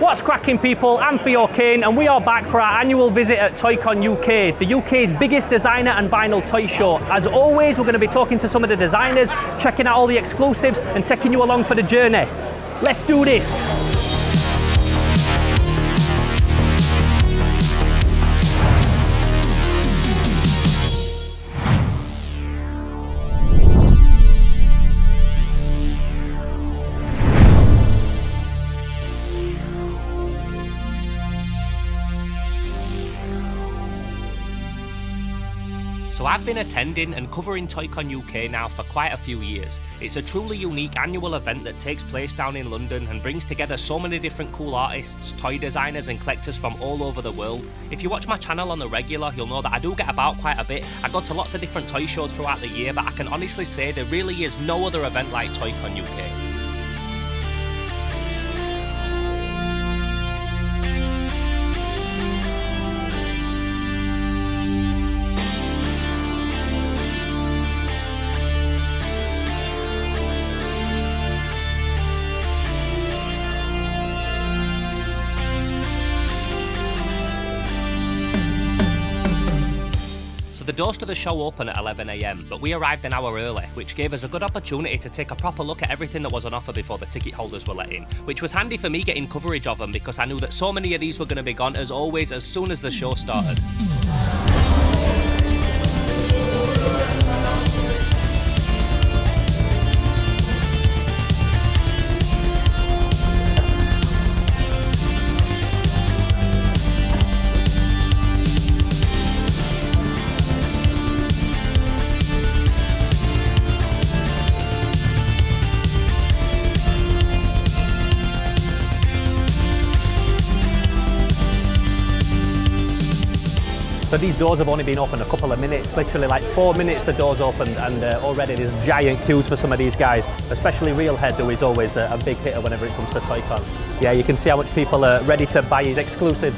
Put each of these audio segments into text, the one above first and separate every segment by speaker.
Speaker 1: What's cracking, people? I'm Theo Kane and we are back for our annual visit at toycon UK, the UK's biggest designer and vinyl toy show. As always, we're going to be talking to some of the designers, checking out all the exclusives and taking you along for the journey. Let's do this!
Speaker 2: So I've been attending and covering toycon UK now for quite a few years. It's a truly unique annual event that takes place down in London and brings together so many different cool artists, toy designers and collectors from all over the world. If you watch my channel on the regular, you'll know that I do get about quite a bit. I go to lots of different toy shows throughout the year, but I can honestly say there really is no other event like toycon UK. The doors to the show open at 11 AM, but we arrived an hour early, which gave us a good opportunity to take a proper look at everything that was on offer before the ticket holders were let in, which was handy for me getting coverage of them because I knew that so many of these were going to be gone as always as soon as the show started.
Speaker 1: So these doors have only been open a couple of minutes, literally like 4 minutes the doors opened, and already there's giant queues for some of these guys, especially Realhead, who is always a big hitter whenever it comes to toycon. Yeah, you can see how much people are ready to buy his exclusives.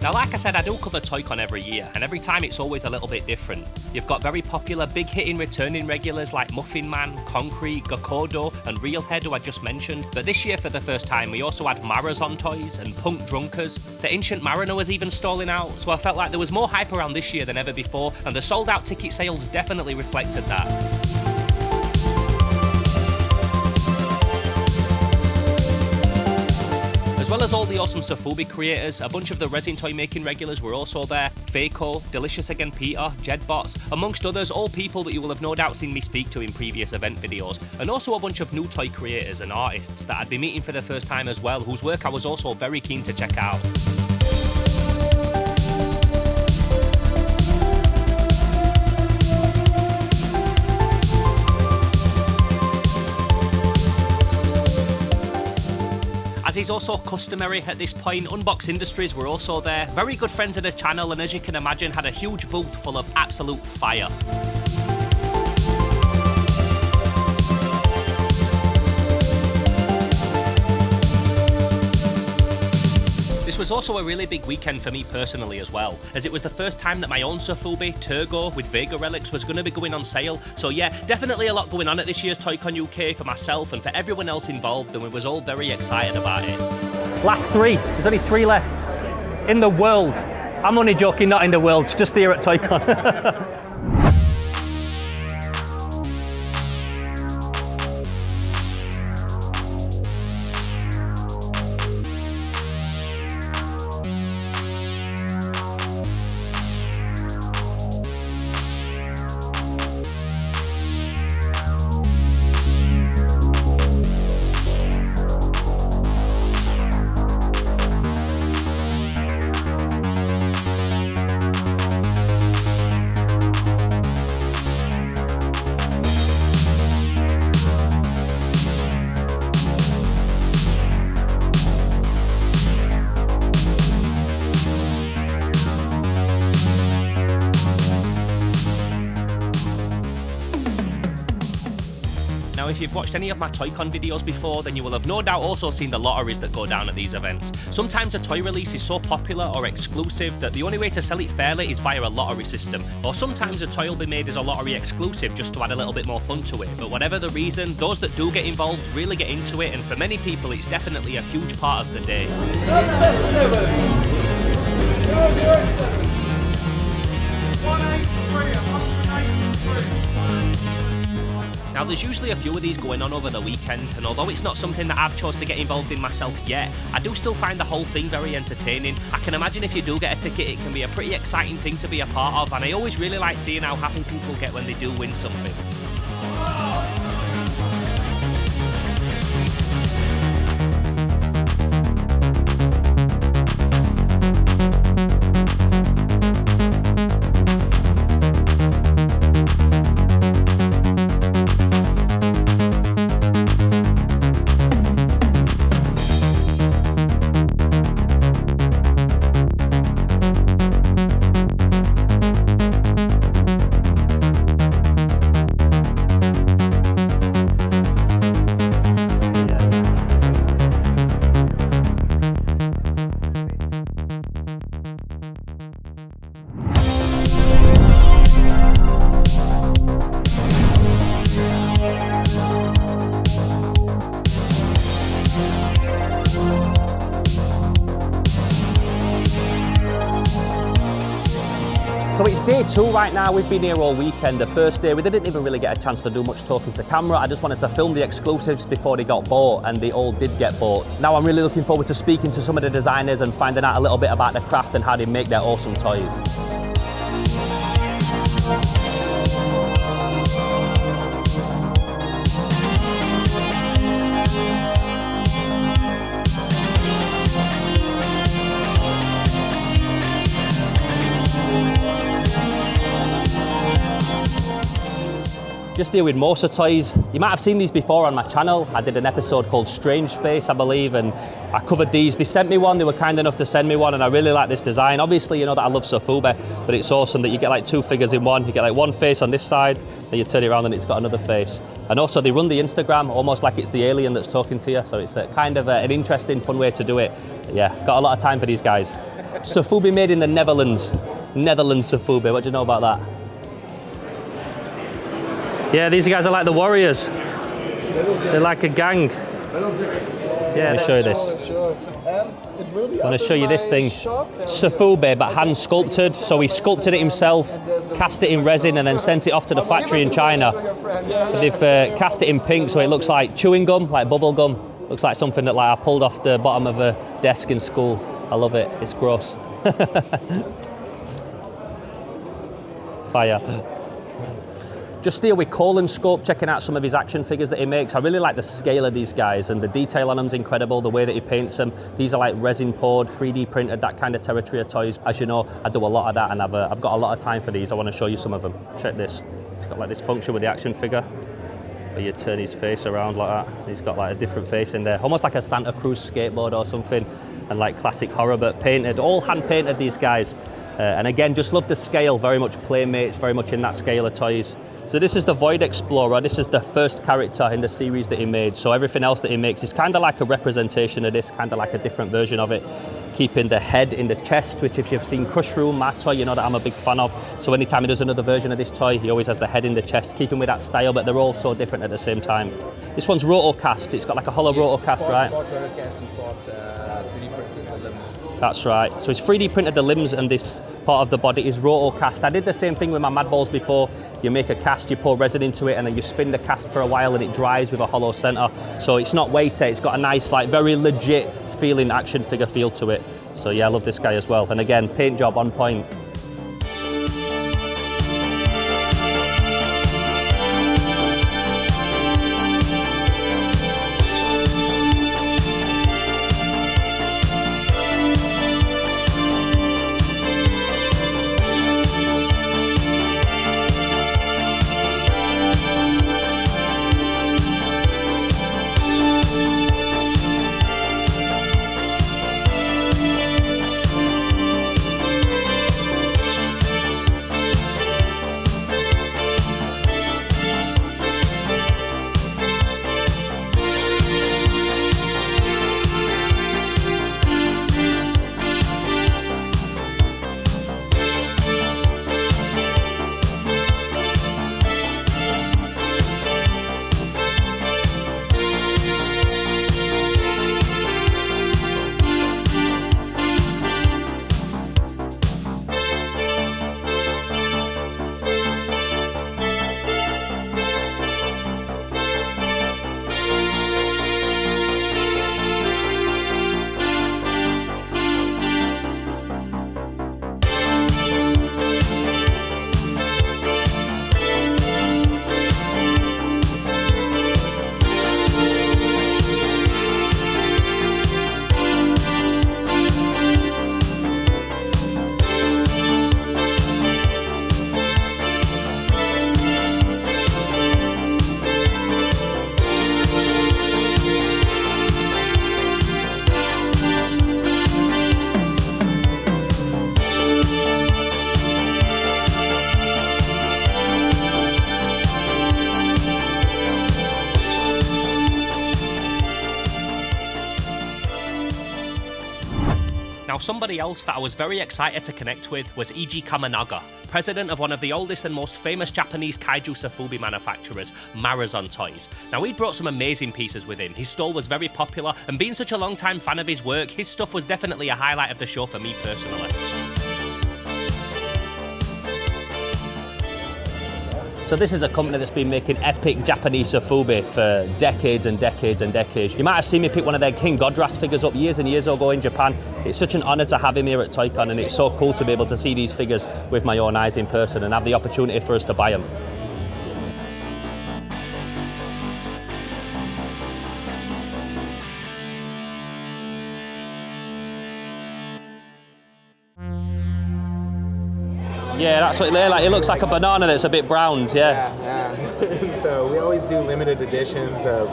Speaker 2: Now, like I said, I do cover toycon every year, and every time it's always a little bit different. You've got very popular, big-hitting, returning regulars like Muffin Man, Concrete, Gakodo, and Realhead, who I just mentioned. But this year, for the first time, we also had Marathon toys and Punk Drunkers. The Ancient Mariner was even stalling out, so I felt like there was more hype around this year than ever before, and the sold-out ticket sales definitely reflected that. As well as all the awesome Sofubi creators, a bunch of the resin toy making regulars were also there. Faco, Delicious Again Peter, Jedbots, amongst others, all people that you will have no doubt seen me speak to in previous event videos, and also a bunch of new toy creators and artists that I'd be meeting for the first time as well, whose work I was also very keen to check out. As is also customary at this point, Unbox Industries were also there, very good friends of the channel, and as you can imagine had a huge booth full of absolute fire. This was also a really big weekend for me personally as well, as it was the first time that my own Sofubi, Turgo, with Vega Relics was going to be going on sale. So yeah, definitely a lot going on at this year's toycon UK for myself and for everyone else involved, and we was all very excited about it.
Speaker 1: Last 3, there's only 3 left in the world. I'm only joking, not in the world, just here at toycon.
Speaker 2: if you've watched any of my toycon videos before, then you will have no doubt also seen the lotteries that go down at these events. Sometimes a toy release is so popular or exclusive that the only way to sell it fairly is via a lottery system, or sometimes a toy will be made as a lottery exclusive just to add a little bit more fun to it. But whatever the reason, those that do get involved really get into it, and for many people it's definitely a huge part of the day. Now there's usually a few of these going on over the weekend, and although it's not something that I've chose to get involved in myself yet, I do still find the whole thing very entertaining. I can imagine if you do get a ticket, it can be a pretty exciting thing to be a part of, and I always really like seeing how happy people get when they do win something.
Speaker 1: So it's day 2 right now. We've been here all weekend. The first day we didn't even really get a chance to do much talking to camera. I just wanted to film the exclusives before they got bought, and they all did get bought. Now I'm really looking forward to speaking to some of the designers and finding out a little bit about the craft and how they make their awesome toys. Just here with Mosa Toys. You might have seen these before on my channel. I did an episode called Strange Space, I believe, and I covered these. They sent me one, they were kind enough to send me one, and I really like this design. Obviously, you know that I love Sofubi, but it's awesome that you get like 2 figures in one. You get like one face on this side, then you turn it around and it's got another face. And also they run the Instagram almost like it's the alien that's talking to you, so it's a kind of an interesting, fun way to do it. But yeah, got a lot of time for these guys. Sofubi made in the Netherlands. Netherlands Sofubi, what do you know about that? Yeah, these guys are like the Warriors. They're like a gang. Yeah, let me show you this. I'm going to show you this thing. Sofubi, but hand sculpted. So he sculpted it himself, cast it in resin, and then sent it off to the factory in China. They've cast it in pink, so it looks like chewing gum, like bubble gum. Looks like something that like I pulled off the bottom of a desk in school. I love it. It's gross. Fire. Just here with Colin Scope, checking out some of his action figures that he makes. I really like the scale of these guys, and the detail on them is incredible, the way that he paints them. These are like resin poured, 3D printed, that kind of territory of toys. As you know, I do a lot of that, and I've got a lot of time for these. I want to show you some of them. Check this. It's got like this function with the action figure, where you turn his face around like that. He's got like a different face in there, almost like a Santa Cruz skateboard or something, and like classic horror, but painted, all hand painted, these guys. And again, just love the scale, very much Playmates, very much in that scale of toys. So this is the Void Explorer. This is the first character in the series that he made. So everything else that he makes is kind of like a representation of this, kind of like a different version of it. Keeping the head in the chest, which if you've seen Crush Room, my toy, you know that I'm a big fan of. So anytime he does another version of this toy, he always has the head in the chest, keeping with that style, but they're all so different at the same time. This one's rotocast. It's got like a hollow rotocast, right? That's right. So it's 3D printed the limbs, and this part of the body is rotocast. I did the same thing with my Mad Balls before. You make a cast, you pour resin into it, and then you spin the cast for a while, and it dries with a hollow center. So it's not weighted. It's got a nice, like, very legit feeling action figure feel to it. So yeah, I love this guy as well. And again, paint job on point.
Speaker 2: Now, somebody else that I was very excited to connect with was Eiji Kamanaga, president of one of the oldest and most famous Japanese Kaiju Sofubi manufacturers, Marathon Toys. Now, he brought some amazing pieces with him. His stall was very popular, and being such a long-time fan of his work, his stuff was definitely a highlight of the show for me personally.
Speaker 1: So this is a company that's been making epic Japanese Sofubi for decades and decades and decades. You might have seen me pick one of their King Godras figures up years and years ago in Japan. It's such an honor to have him here at Toycon, and it's so cool to be able to see these figures with my own eyes in person and have the opportunity for us to buy them. Yeah, that's what it looks like. It looks like a banana that's a bit browned, yeah.
Speaker 3: Yeah. So we always do limited editions of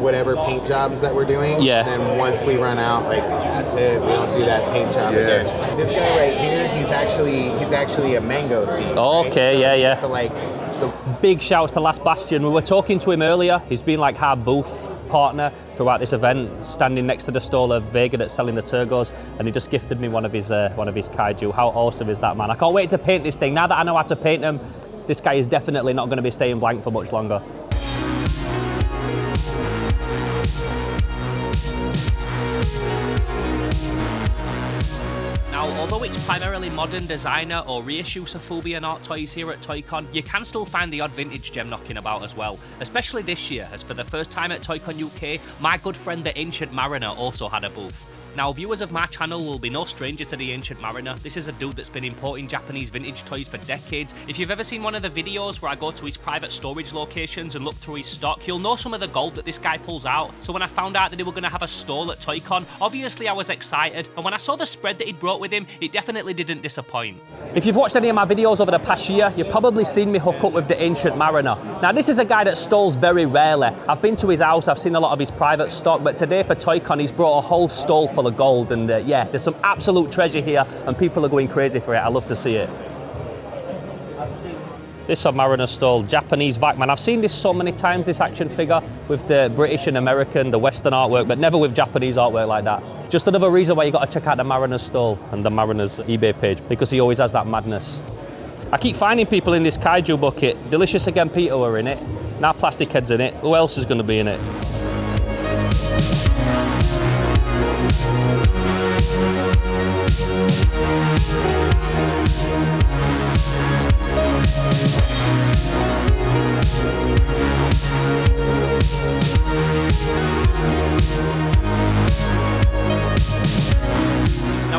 Speaker 3: whatever paint jobs that we're doing.
Speaker 1: Yeah.
Speaker 3: And then once we run out, like, that's it. We don't do that paint job again. This guy right here, he's actually a mango thief.
Speaker 1: Okay,
Speaker 3: right? So
Speaker 1: yeah. Big shouts to Last Bastion. We were talking to him earlier. He's been like our booth partner throughout this event, standing next to the stall of Vega that's selling the Turgos, and he just gifted me one of his Kaiju. How awesome is that, man? I can't wait to paint this thing. Now that I know how to paint them, this guy is definitely not going to be staying blank for much longer.
Speaker 2: Although it's primarily modern designer or reissue Sofubi and art toys here at Toycon, you can still find the odd vintage gem knocking about as well, especially this year, as for the first time at Toycon UK, my good friend the Ancient Mariner also had a booth. Now, viewers of my channel will be no stranger to the Ancient Mariner. This is a dude that's been importing Japanese vintage toys for decades. If you've ever seen one of the videos where I go to his private storage locations and look through his stock, you'll know some of the gold that this guy pulls out. So when I found out that they were going to have a stall at Toycon, obviously I was excited, and when I saw the spread that he'd brought with him, it definitely didn't disappoint.
Speaker 1: If you've watched any of my videos over the past year, you've probably seen me hook up with the Ancient Mariner. Now, this is a guy that stalls very rarely. I've been to his house, I've seen a lot of his private stock, but today for Toycon, he's brought a whole stall full of gold, and yeah, there's some absolute treasure here, and people are going crazy for it. I love to see it. This Submariner stall, Japanese Vacman. I've seen this so many times, this action figure, with the British and American, the Western artwork, but never with Japanese artwork like that. Just another reason why you got to check out the Mariner's stall and the Mariner's eBay page, because he always has that madness. I keep finding people in this Kaiju bucket. Delicious Again Peter were in it. Now Plastic Head's in it. Who else is going to be in it?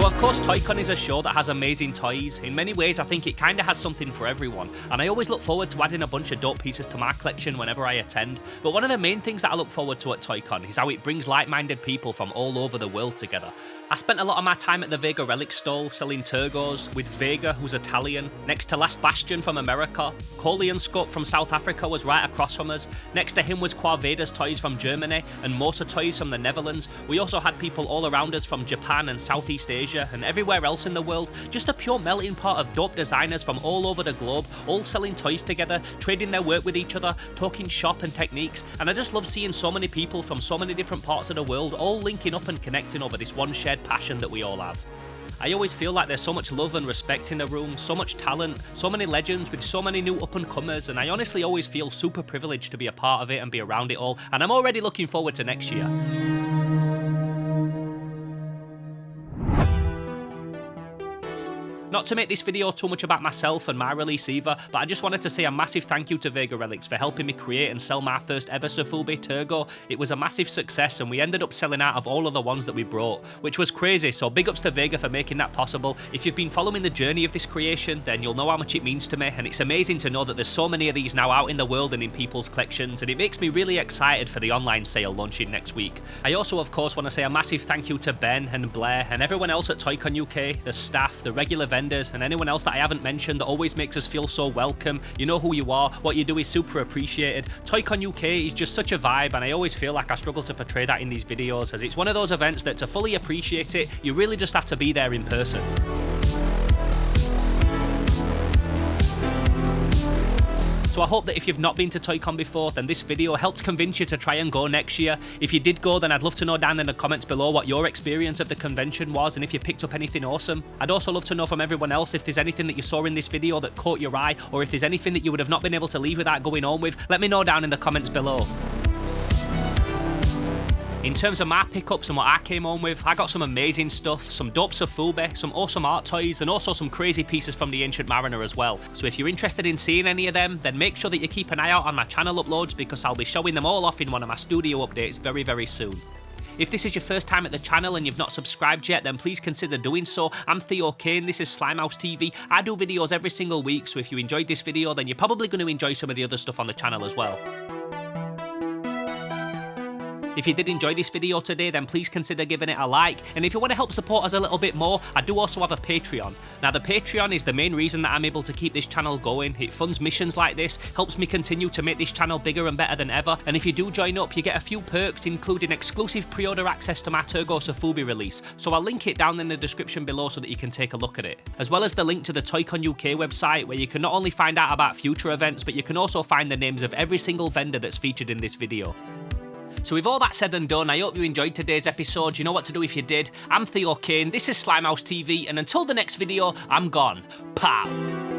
Speaker 2: Of course, Toycon is a show that has amazing toys. In many ways, I think it kind of has something for everyone, and I always look forward to adding a bunch of dope pieces to my collection whenever I attend. But one of the main things that I look forward to at Toycon is how it brings like-minded people from all over the world together. I spent a lot of my time at the Vega Relics stall selling Turgos, with Vega, who's Italian, next to Last Bastion from America. Coleon Scope from South Africa was right across from us. Next to him was Quaveda's Toys from Germany and Mosa Toys from the Netherlands. We also had people all around us from Japan and Southeast Asia and everywhere else in the world. Just a pure melting pot of dope designers from all over the globe, all selling toys together, trading their work with each other, talking shop and techniques. And I just love seeing so many people from so many different parts of the world all linking up and connecting over this one shared passion that we all have. I always feel like there's so much love and respect in the room, so much talent, so many legends with so many new up-and-comers, and I honestly always feel super privileged to be a part of it and be around it all, and I'm already looking forward to next year. Not to make this video too much about myself and my release either, but I just wanted to say a massive thank you to Vega Relics for helping me create and sell my first ever Sofubi Turgo. It was a massive success and we ended up selling out of all of the ones that we brought, which was crazy, so big ups to Vega for making that possible. If you've been following the journey of this creation, then you'll know how much it means to me, and it's amazing to know that there's so many of these now out in the world and in people's collections, and it makes me really excited for the online sale launching next week. I also of course want to say a massive thank you to Ben and Blair and everyone else at Toycon UK, the staff, the regular vendors, and anyone else that I haven't mentioned that always makes us feel so welcome. You know who you are, what you do is super appreciated. Toycon UK is just such a vibe, and I always feel like I struggle to portray that in these videos, as it's one of those events that to fully appreciate it, you really just have to be there in person. So I hope that if you've not been to toycon before, then this video helps convince you to try and go next year. If you did go, then I'd love to know down in the comments below what your experience of the convention was and if you picked up anything awesome. I'd also love to know from everyone else if there's anything that you saw in this video that caught your eye, or if there's anything that you would have not been able to leave without going home with. Let me know down in the comments below. In terms of my pickups and what I came home with, I got some amazing stuff, some dope Sofubi, some awesome art toys, and also some crazy pieces from the Ancient Mariner as well. So if you're interested in seeing any of them, then make sure that you keep an eye out on my channel uploads, because I'll be showing them all off in one of my studio updates very, very soon. If this is your first time at the channel and you've not subscribed yet, then please consider doing so. I'm Theo Kane, this is Slimehouse TV. I do videos every single week, so if you enjoyed this video, then you're probably going to enjoy some of the other stuff on the channel as well. If you did enjoy this video today, then please consider giving it a like, and if you want to help support us a little bit more, I do also have a Patreon. Now the Patreon is the main reason that I'm able to keep this channel going. It funds missions like this, helps me continue to make this channel bigger and better than ever, and if you do join up, you get a few perks, including exclusive pre-order access to my Turgo Sofubi release, so I'll link it down in the description below so that you can take a look at it. As well as the link to the toycon UK website, where you can not only find out about future events, but you can also find the names of every single vendor that's featured in this video. So with all that said and done, I hope you enjoyed today's episode. You know what to do if you did. I'm Theo Kane, this is Slimehouse TV, and until the next video, I'm gone. Pow!